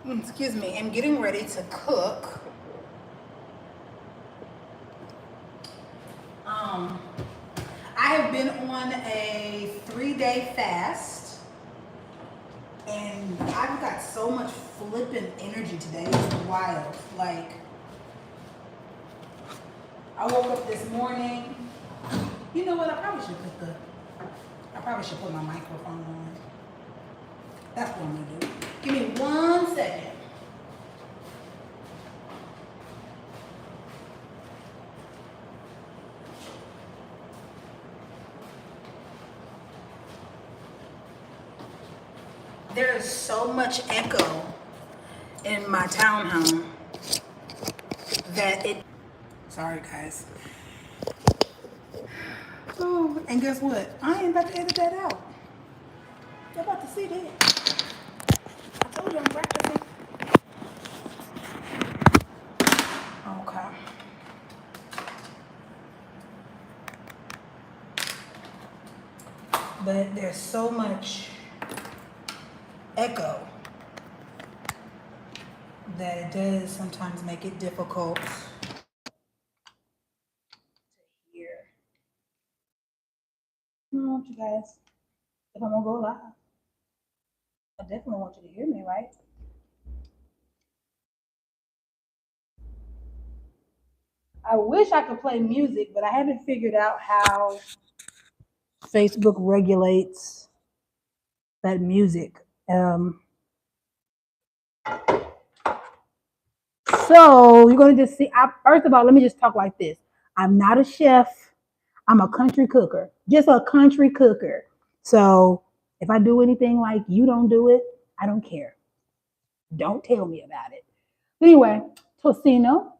excuse me, am getting ready to cook. I have been on a 3-day fast, and I've got so much flippin' energy today. It's wild. Like, I woke up this morning. You know what? I probably should put my microphone on. That's what I'm gonna do. Give me 1 second. There is so much echo in my townhome that it. Sorry, guys. Oh, and guess what? I ain't about to edit that out. You're about to see that. I told you I'm practicing. Okay. But there's so much echo that it does sometimes make it difficult to hear. I don't want you guys, if I'm gonna go live, I definitely want you to hear me, right? I wish I could play music, but I haven't figured out how Facebook regulates that music. So you're gonna just see. First of all, let me just talk like this. I'm not a chef. I'm a country cooker, just a country cooker. So if I do anything like you don't do it, I don't care. Don't tell me about it. But anyway, tocino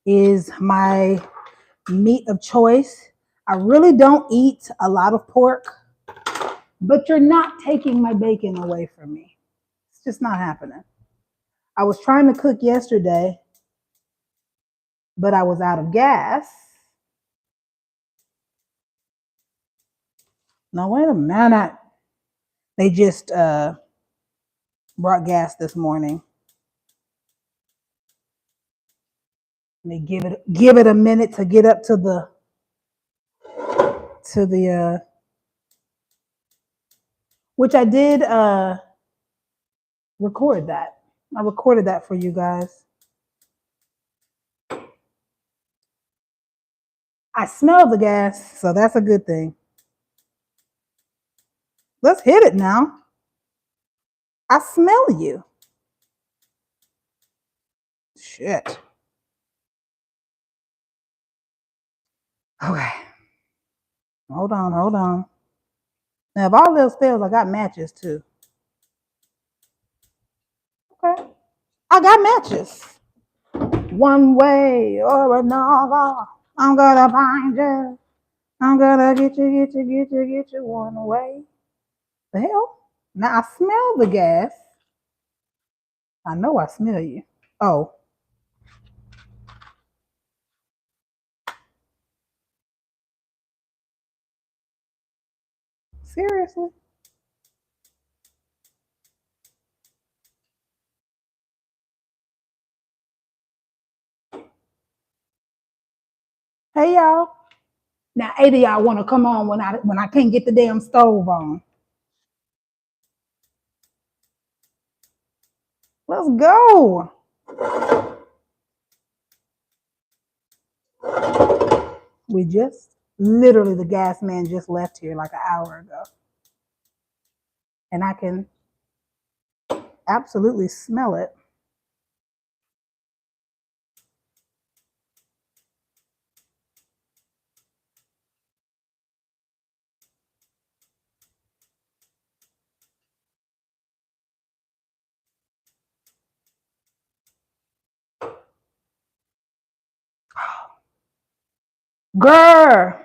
is my meat of choice. I really don't eat a lot of pork, but you're not taking my bacon away from me. It's just not happening. I was trying to cook yesterday, but I was out of gas. Now, wait a minute. They just brought gas this morning. Let me give it a minute to get up to the which I did record that. I recorded that for you guys. I smell the gas, so that's a good thing. Let's hit it now. I smell you. Shit. Okay. Hold on. Now, if all else fails, I got matches too. Okay. I got matches. One way or another, I'm gonna find you. I'm gonna get you one way. The hell? Now I smell the gas. I know I smell you. Oh. Seriously? Hey y'all. Now 8 of y'all want to come on when I can't get the damn stove on. Let's go. We just literally the gas man just left here like an hour ago. And I can absolutely smell it. Grr.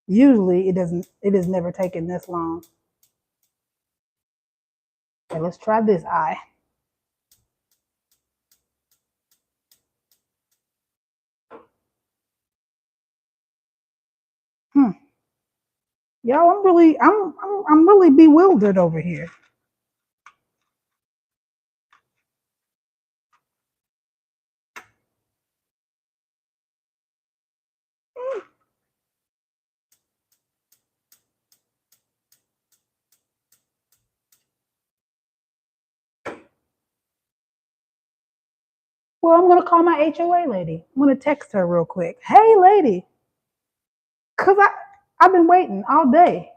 Usually it has never taken this long. Okay, let's try this eye. Y'all, I'm really bewildered over here. Well, I'm gonna call my HOA lady. I'm gonna text her real quick. Hey, lady, cause I've been waiting all day.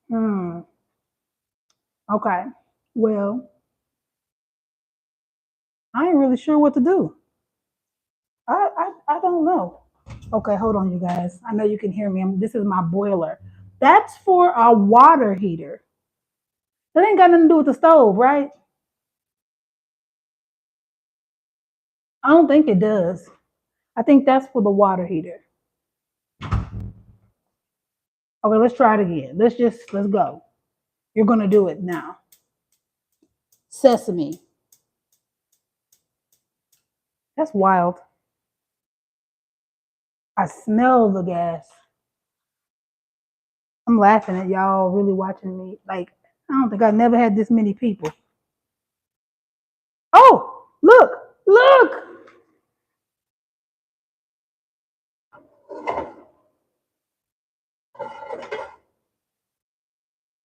Hmm. Okay. Well, I ain't really sure what to do. I don't know. Okay, hold on, you guys. I know you can hear me. This is my boiler. That's for a water heater. That ain't got nothing to do with the stove, right? I don't think it does. I think that's for the water heater. Okay, let's try it again. Let's go. You're gonna do it now. Sesame. That's wild. I smell the gas. I'm laughing at y'all really watching me. Like, I don't think I never had this many people. Oh, look, look.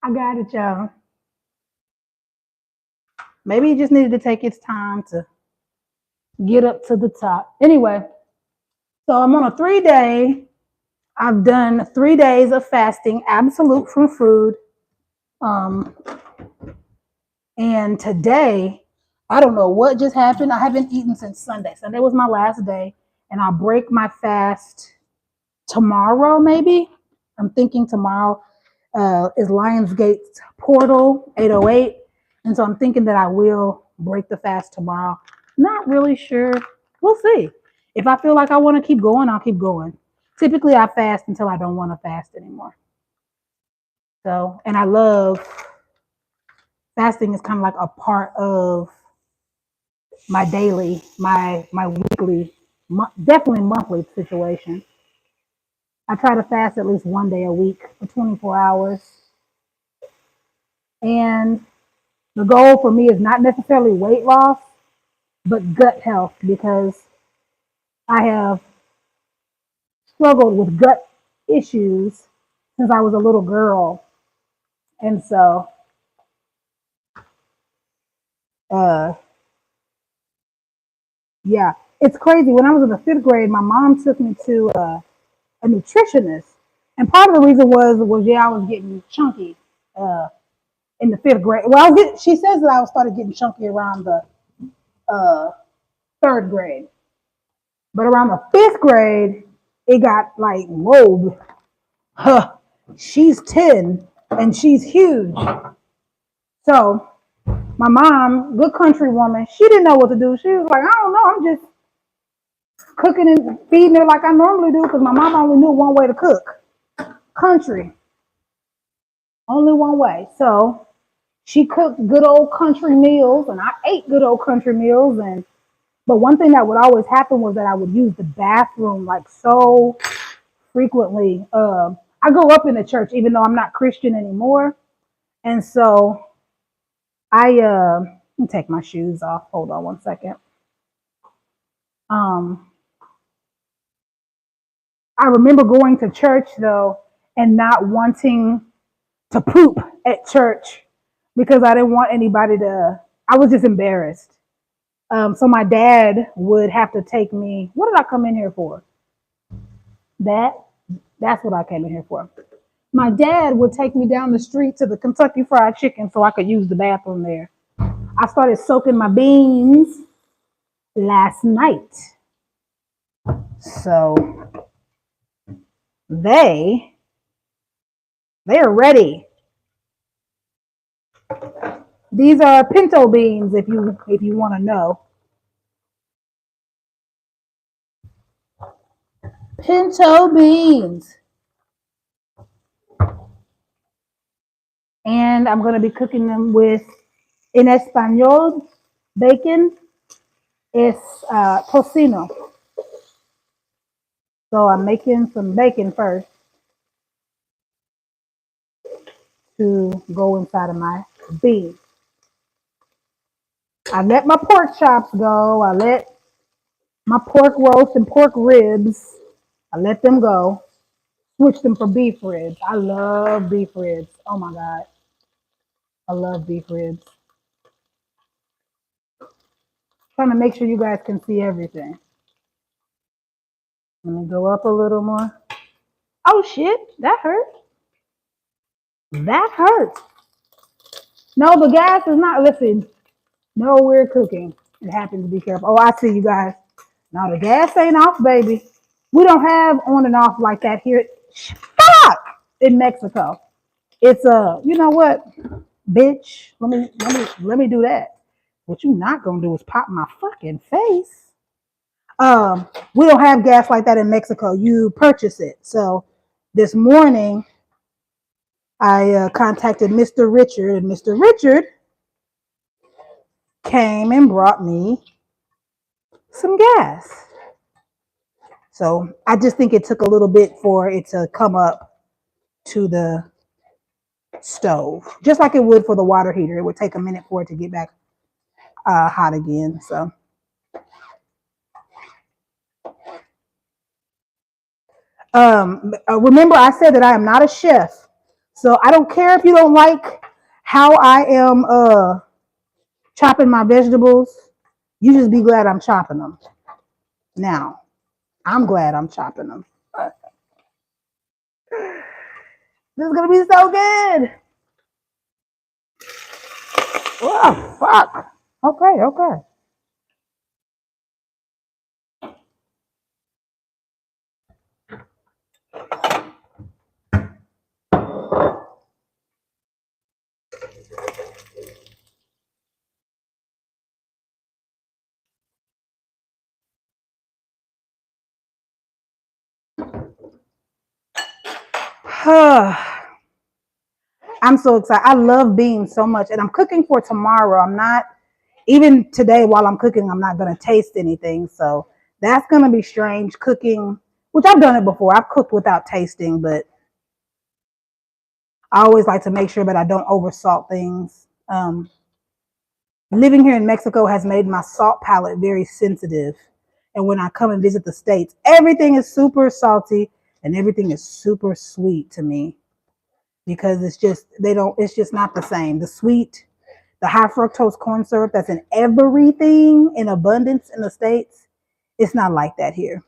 I got it, y'all. Maybe it just needed to take its time to get up to the top. Anyway, so I'm on a 3 day. I've done 3 days of fasting, absolute from food. Um, and today, I don't know what just happened. I haven't eaten since Sunday. Sunday was my last day, and I'll break my fast tomorrow, maybe. I'm thinking tomorrow is Lionsgate's portal 808. And so I'm thinking that I will break the fast tomorrow. Not really sure. We'll see. If I feel like I want to keep going, I'll keep going. Typically, I fast until I don't want to fast anymore. So, and I love fasting is kind of like a part of my daily, my weekly, definitely monthly situation. I try to fast at least 1 day a week for 24 hours. And the goal for me is not necessarily weight loss, but gut health because I have struggled with gut issues since I was a little girl. And so, uh, yeah, it's crazy. When I was in the 5th grade, my mom took me to a nutritionist. And part of the reason was yeah, I was getting chunky uh, in the 5th grade. Well, she says that I started getting chunky around the uh, 3rd grade. But around the 5th grade, it got like, whoa, huh, she's 10 and she's huge. So my mom, good country woman, she didn't know what to do. She was like, I don't know, I'm just cooking and feeding her like I normally do because my mom only knew one way to cook. Country. Only one way. So she cooked good old country meals and I ate good old country meals. But one thing that would always happen was that I would use the bathroom like so frequently. I grew up in the church, even though I'm not Christian anymore. And so let me take my shoes off. Hold on 1 second. Um, I remember going to church though and not wanting to poop at church because I didn't want anybody to, I was just embarrassed. So my dad would have to take me. What did I come in here for? That, that's what I came in here for. My dad would take me down the street to the Kentucky Fried Chicken so I could use the bathroom there. I started soaking my beans last night. So they they're ready. These are pinto beans if you want to know. Pinto beans. And I'm going to be cooking them with, in Espanol, bacon is tocino. So I'm making some bacon first to go inside of my beans. I let my pork chops go. I let my pork roast and pork ribs, I let them go. Switch them for beef ribs. I love beef ribs. Oh my God. I love beef ribs. Trying to make sure you guys can see everything. Let me go up a little more. Oh shit, that hurt. That hurt. No, the gas is not, listen, no, we're cooking. It happens to be careful. Oh, I see you guys. No, the gas ain't off, baby. We don't have on and off like that here. Fuck! In Mexico. It's you know what, bitch? Let me do that. What you not gonna do is pop my fucking face. We don't have gas like that in Mexico. You purchase it. So this morning I contacted Mr. Richard, and Mr. Richard came and brought me some gas. So I just think it took a little bit for it to come up to the stove, just like it would for the water heater. It would take a minute for it to get back hot again. So remember, I said that I am not a chef, so I don't care if you don't like how I am chopping my vegetables. You just be glad I'm chopping them. Now, I'm glad I'm chopping them. This is gonna be so good. Oh fuck. Okay, okay. I'm so excited. I love beans so much, and I'm cooking for tomorrow. I'm not, even today while I'm cooking, I'm not gonna taste anything. So that's gonna be strange cooking, which I've done it before. I've cooked without tasting, but I always like to make sure that I don't over salt things. Living here in Mexico has made my salt palate very sensitive. And when I come and visit the States, everything is super salty and everything is super sweet to me, because it's just, it's just not the same. The sweet, the high fructose corn syrup that's in everything in abundance in the States, it's not like that here.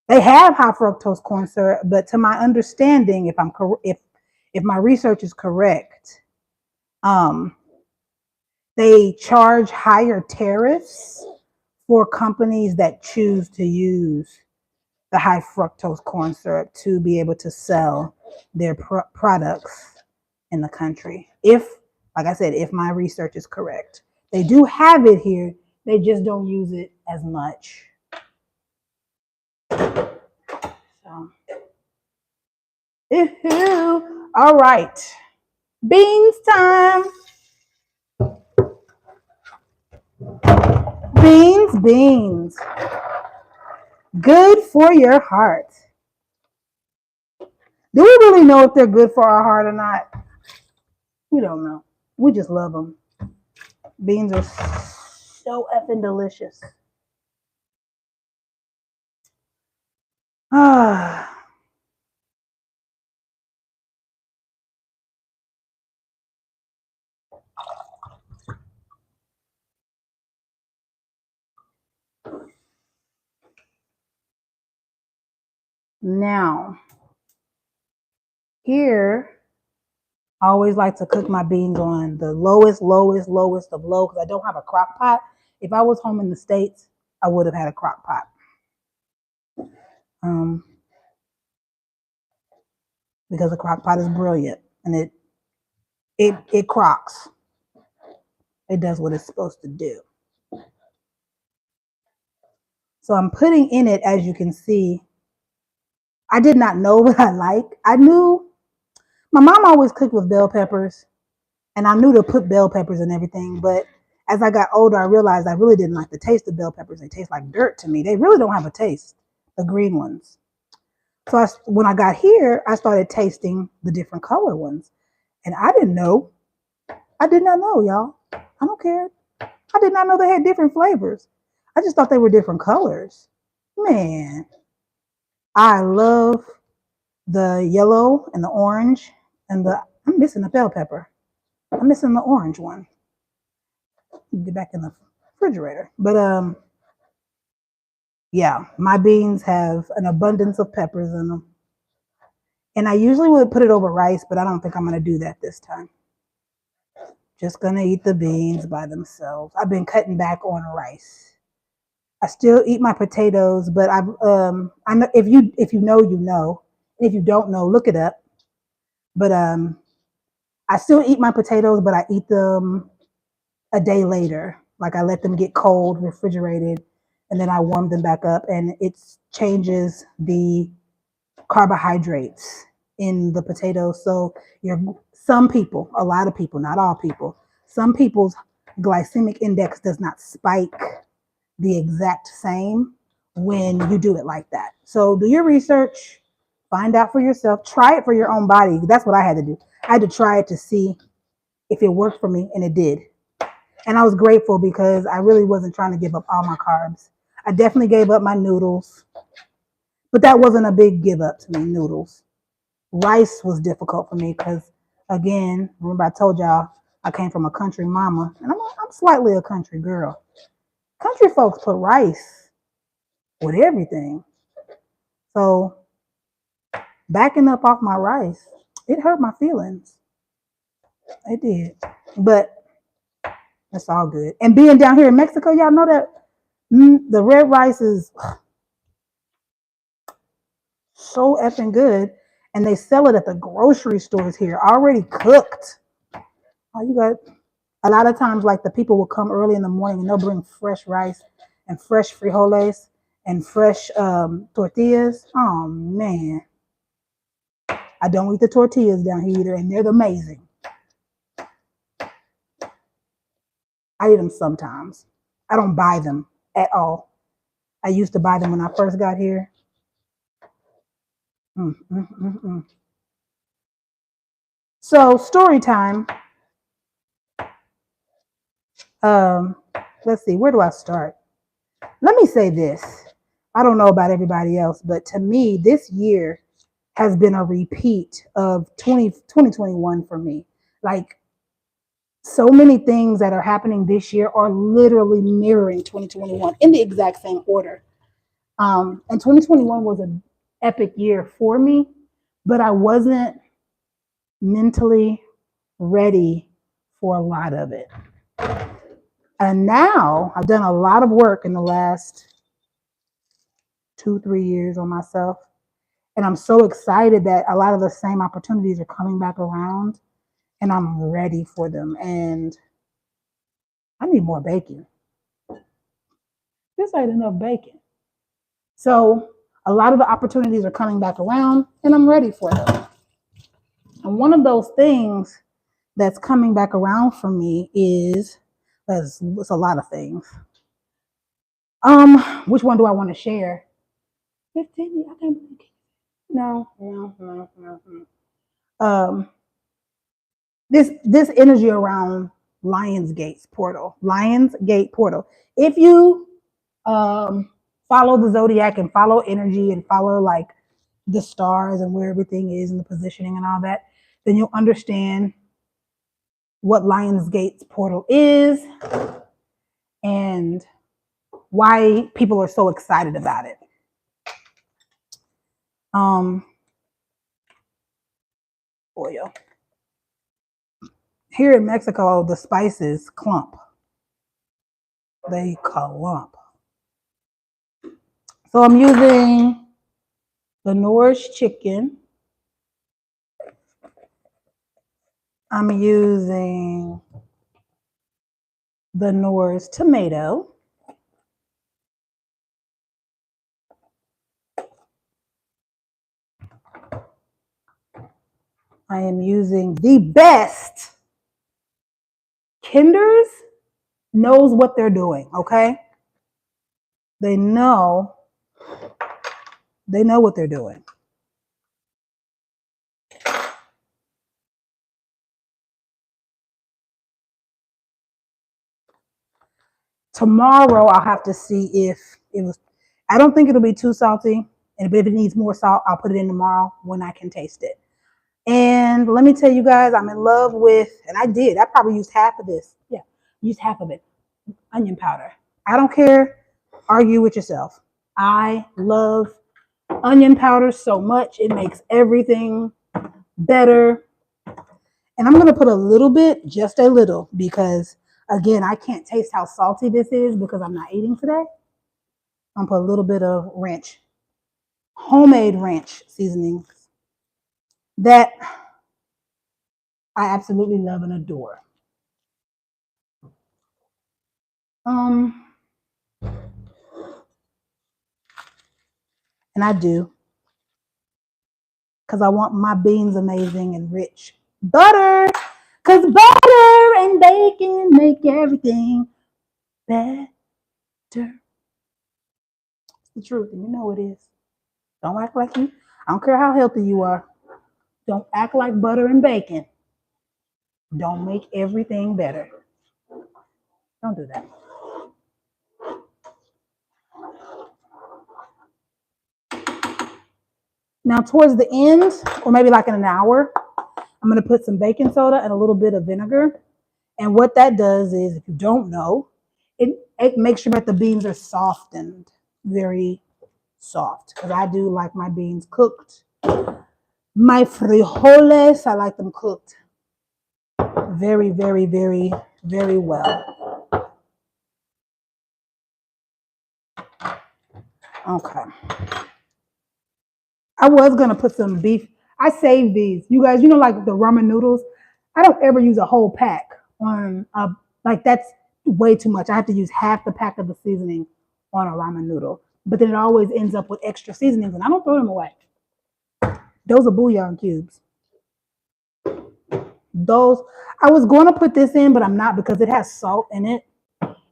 They have high fructose corn syrup, but to my understanding, if my research is correct, um, they charge higher tariffs for companies that choose to use the high fructose corn syrup to be able to sell their products in the country. If, like I said, if my research is correct, they do have it here. They just don't use it as much. So, all right, beans time. Beans, beans. Good for your heart. Do we really know if they're good for our heart or not? We don't know. We just love them. Beans are so effing delicious. Ah. Now, here, I always like to cook my beans on the lowest of low, because I don't have a crock pot. If I was home in the States, I would have had a crock pot. Because a crock pot is brilliant, and it crocks. It does what it's supposed to do. So I'm putting in it, as you can see. I did not know what I like. I knew, My mom always cooked with bell peppers, and I knew to put bell peppers and everything, but as I got older, I realized I really didn't like the taste of bell peppers. They taste like dirt to me. They really don't have a taste, the green ones. So when I got here, I started tasting the different color ones. And I didn't know. I did not know, y'all. I don't care. I did not know they had different flavors. I just thought they were different colors. Man, I love the yellow and the orange and I'm missing the bell pepper. I'm missing the orange one. Get back in the refrigerator. But yeah, my beans have an abundance of peppers in them. And I usually would put it over rice, but I don't think I'm going to do that this time. Just going to eat the beans by themselves. I've been cutting back on rice. I still eat my potatoes, but I know if you know, you know. And if you don't know, look it up. But I still eat my potatoes, but I eat them a day later. Like I let them get cold, refrigerated, and then I warm them back up, and it changes the carbohydrates in the potatoes. So some people, a lot of people, not all people, some people's glycemic index does not spike the exact same when you do it like that. So do your research, find out for yourself, try it for your own body. That's what I had to do. I had to try it to see if it worked for me, and it did. And I was grateful because I really wasn't trying to give up all my carbs. I definitely gave up my noodles, but that wasn't a big give up to me, noodles. Rice was difficult for me because, again, remember I told y'all I came from a country mama, and I'm slightly a country girl. Country folks put rice with everything. So backing up off my rice, it hurt my feelings. It did. But it's all good. And being down here in Mexico, y'all know that the red rice is so effing good. And they sell it at the grocery stores here, already cooked. Oh, you got a lot of times, like the people will come early in the morning and they'll bring fresh rice and fresh frijoles and fresh tortillas. Oh man, I don't eat the tortillas down here either, and they're amazing. I eat them sometimes. I don't buy them at all. I used to buy them when I first got here. So story time. Let's see, where do I start? Let me say this. I don't know about everybody else, but to me, this year has been a repeat of 2021 for me. Like, so many things that are happening this year are literally mirroring 2021 in the exact same order. And 2021 was an epic year for me, but I wasn't mentally ready for a lot of it. And now I've done a lot of work in the last 2-3 years on myself. And I'm so excited that a lot of the same opportunities are coming back around, and I'm ready for them. And I need more bacon. This ain't enough bacon. So a lot of the opportunities are coming back around, and I'm ready for them. And one of those things that's coming back around for me is, it's a lot of things. Which one do I want to share? 15. I can't believe it. No. This energy around Lionsgate portal. If you follow the zodiac and follow energy and follow like the stars and where everything is and the positioning and all that, then you'll understand what Lionsgate's portal is and why people are so excited about it. Oil. Here in Mexico, the spices clump. They clump. So I'm using the Nourish chicken. I'm using the Nourish tomato. I am using the best. Kinders knows what they're doing, okay? They know what they're doing. Tomorrow I'll have to see if it was, I don't think it'll be too salty. And if it needs more salt, I'll put it in tomorrow when I can taste it. And let me tell you guys, I'm in love with, and I probably used half of this. Yeah, used half of it. Onion powder. I don't care. Argue with yourself. I love onion powder so much. It makes everything better. And I'm going to put a little bit, just a little, because again, I can't taste how salty this is because I'm not eating today. I'm going to put a little bit of ranch, homemade ranch seasonings that I absolutely love and adore. And I do, because I want my beans amazing and rich. Butter, because butter and bacon make everything better. It's the truth, and you know it is. Don't act like you, I don't care how healthy you are. Don't act like butter and bacon don't make everything better. Don't do that. Now, towards the end, or maybe like in an hour, I'm going to put some baking soda and a little bit of vinegar. And what that does is, if you don't know, it makes sure that the beans are softened, very soft. Because I do like my beans cooked. My frijoles, I like them cooked very, very, very, very well. Okay. I was going to put some beef. I saved these. You guys, you know, like the ramen noodles. I don't ever use a whole pack on, like that's way too much. I have to use half the pack of the seasoning on a ramen noodle. But then it always ends up with extra seasonings and I don't throw them away. Those are bouillon cubes. Those, I was going to put this in, but I'm not because it has salt in it.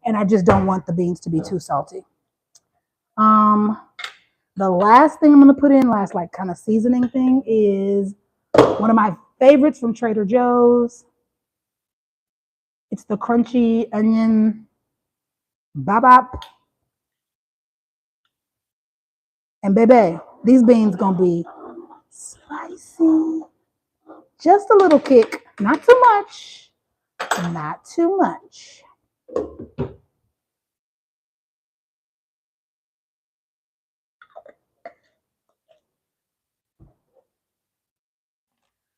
And I just don't want the beans to be too salty. The last thing I'm going to put in, last like kind of seasoning thing, is one of my favorites from Trader Joe's. It's the crunchy onion babap. And baby, these beans going to be spicy. Just a little kick. Not too much. Not too much.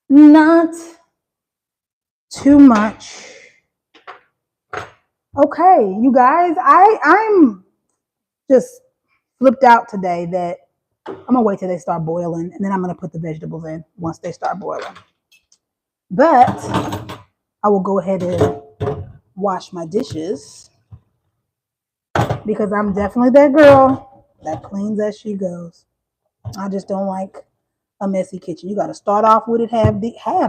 Not too much. Okay, you guys, I'm just flipped out today that I'm gonna wait till they start boiling and then I'm gonna put the vegetables in once they start boiling. But I will go ahead and wash my dishes because I'm definitely that girl that cleans as she goes. I just don't like a messy kitchen. You got to start off with it half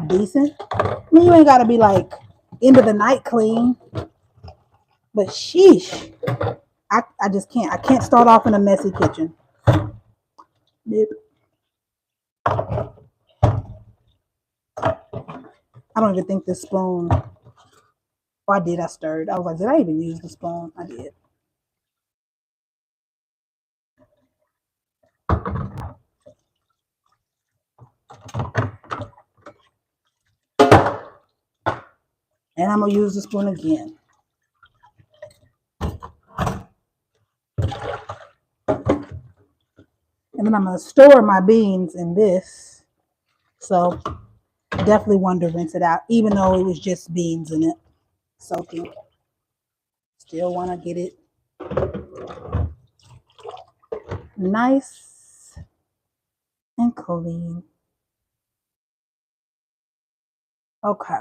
decent. I mean, you ain't got to be like end of the night clean. But sheesh, I just can't. I can't start off in a messy kitchen. Yep. I don't even think this spoon. Oh, I did. I stirred. I was like, did I even use the spoon? I did. And I'm going to use the spoon again. And then I'm going to store my beans in this. So definitely wanted to rinse it out, even though it was just beans in it. Soaking. Still want to get it nice and clean. Okay.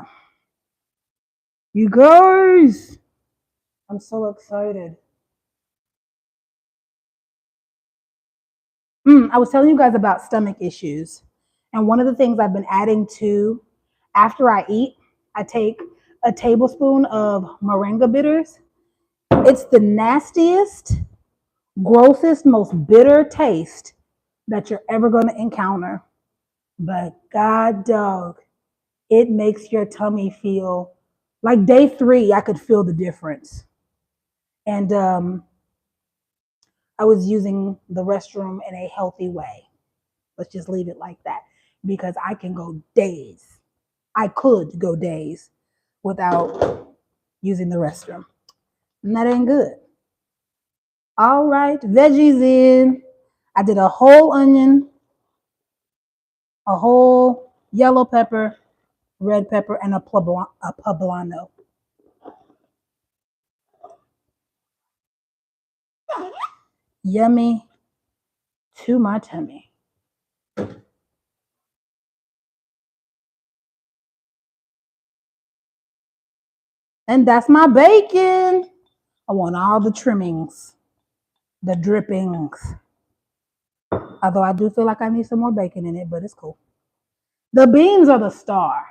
You guys, I'm so excited. I was telling you guys about stomach issues. And one of the things I've been adding to after I eat, I take a tablespoon of moringa bitters. It's the nastiest, grossest, most bitter taste that you're ever going to encounter. But God dog, it makes your tummy feel like day 3, I could feel the difference. And I was using the restroom in a healthy way. Let's just leave it like that, because I can go days. I could go days without using the restroom. And that ain't good. All right, veggies in. I did a whole onion, a whole yellow pepper, red pepper, and a poblano. Yummy to my tummy. And that's my bacon. I want all the trimmings, the drippings. Although I do feel like I need some more bacon in it, but it's cool. The beans are the star.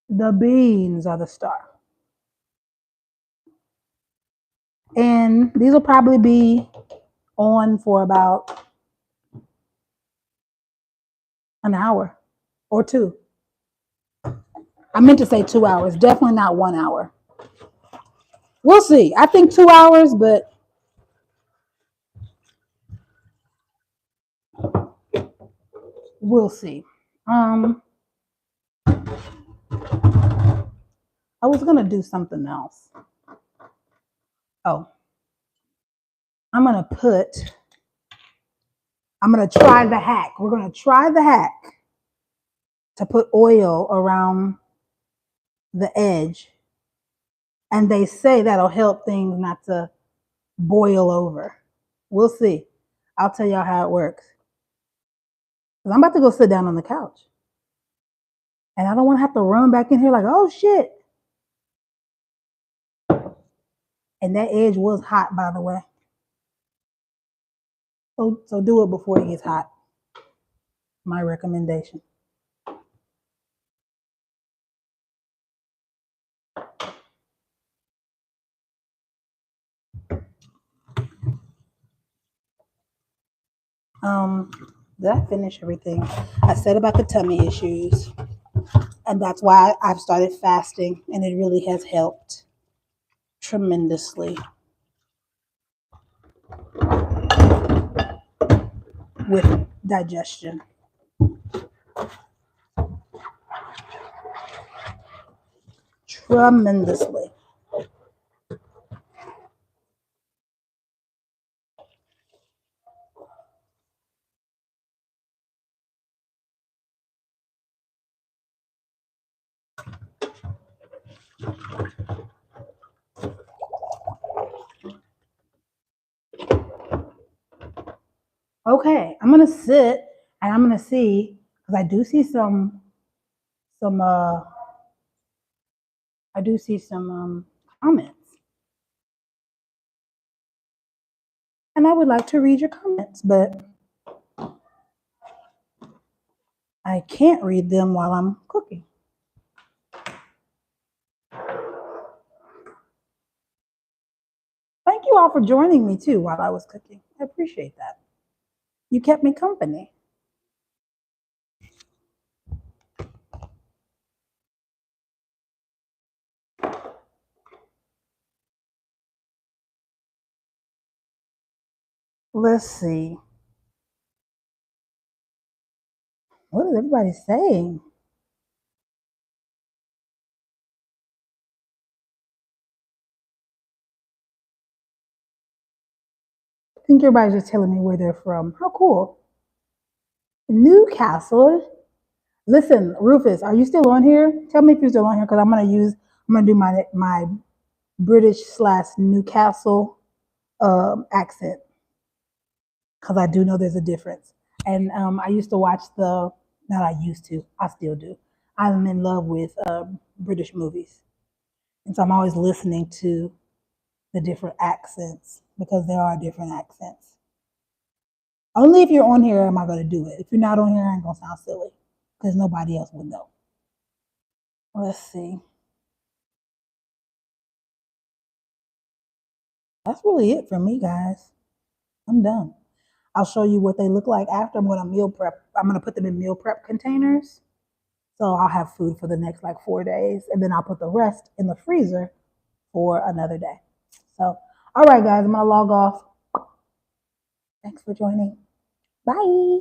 The beans are the star. And these will probably be on for about an hour or 2. I meant to say 2 hours, definitely not 1 hour. We'll see. I think 2 hours, but we'll see. I was gonna do something else. Oh, I'm gonna try the hack. We're gonna try the hack to put oil around the edge. And they say that'll help things not to boil over. We'll see. I'll tell y'all how it works. Because I'm about to go sit down on the couch. And I don't want to have to run back in here like, oh shit. And that edge was hot, by the way. So do it before it gets hot. My recommendation. Did I finish everything? I said about the tummy issues. And that's why I've started fasting. And it really has helped tremendously with digestion. Tremendously. Okay, I'm gonna sit and I'm gonna see, because I do see some comments. And I would like to read your comments, but I can't read them while I'm cooking. Thank you all for joining me too while I was cooking. I appreciate that. You kept me company. Let's see. What is everybody saying? I think everybody's just telling me where they're from. How cool. Newcastle. Listen, Rufus, are you still on here? Tell me if you're still on here, because I'm gonna do my British / Newcastle accent, because I do know there's a difference. And I used to watch I still do. I'm in love with British movies. And so I'm always listening to the different accents, because there are different accents. Only if you're on here am I going to do it. If you're not on here, I ain't going to sound silly because nobody else would know. Let's see. That's really it for me, guys. I'm done. I'll show you what they look like after. I'm going to meal prep. I'm going to put them in meal prep containers. So I'll have food for the next like 4 days. And then I'll put the rest in the freezer for another day. So, all right, guys, I'm going to log off. Thanks for joining. Bye.